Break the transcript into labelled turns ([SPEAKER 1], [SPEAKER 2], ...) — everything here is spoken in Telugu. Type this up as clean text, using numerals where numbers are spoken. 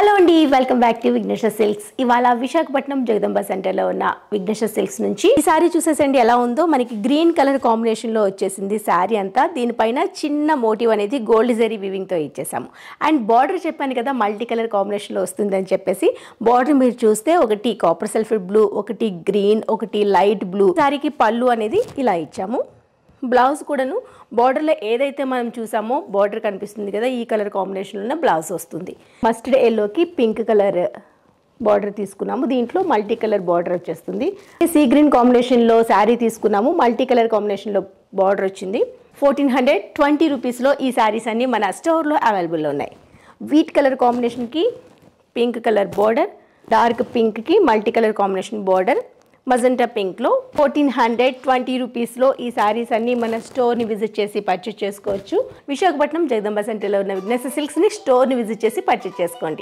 [SPEAKER 1] హలో అండి, welcome back to Vighneshwara Silks. ఇవాళ విశాఖపట్నం జగదంబ సెంటర్లో ఉన్న విఘ్నేశ్వర సిల్క్స్ నుంచి ఈ సారీ చూసేసండి ఎలా ఉందో. మనకి గ్రీన్ కలర్ కాంబినేషన్లో వచ్చేసింది సారీ అంతా. దీనిపైన చిన్న మోటివ్ అనేది గోల్డ్ జరీ వీవింగ్తో ఇచ్చేసాము. అండ్ బార్డర్ చెప్పాను కదా మల్టీ కలర్ కాంబినేషన్లో వస్తుందని చెప్పేసి. బార్డర్ మీరు చూస్తే ఒకటి కాపర్ సల్ఫేట్ బ్లూ, ఒకటి గ్రీన్, ఒకటి లైట్ బ్లూ. సారీకి పళ్ళు అనేది ఇలా ఇచ్చాము. బ్లౌజ్ కూడాను బార్డర్లో ఏదైతే మనం చూసామో బార్డర్ కనిపిస్తుంది కదా, ఈ కలర్ కాంబినేషన్లో ఉన్న బ్లౌజ్ వస్తుంది. మస్టర్డ్ ఎల్లోకి పింక్ కలర్ బార్డర్ తీసుకున్నాము. దీంట్లో మల్టీ కలర్ బార్డర్ వచ్చేస్తుంది. సీ గ్రీన్ కాంబినేషన్లో శారీ తీసుకున్నాము. మల్టీ కలర్ కాంబినేషన్లో బార్డర్ వచ్చింది. 1420 రూపీస్లో ఈ శారీస్ అన్నీ మన స్టోర్లో అవైలబుల్లో ఉన్నాయి. వీట్ కలర్ కాంబినేషన్కి పింక్ కలర్ బార్డర్, డార్క్ పింక్కి multi colour combination border, magenta పింక్లో 1420 రూపీస్లో ఈ శారీస్ అన్నీ మన స్టోర్ని విజిట్ చేసి పర్చేస్ చేసుకోవచ్చు. విశాఖపట్నం జగదంబ సెంటర్లో ఉన్న విఘ్నేశ్వర సిల్క్స్ని స్టోర్ని విజిట్ చేసి పర్చేస్ చేసుకోండి.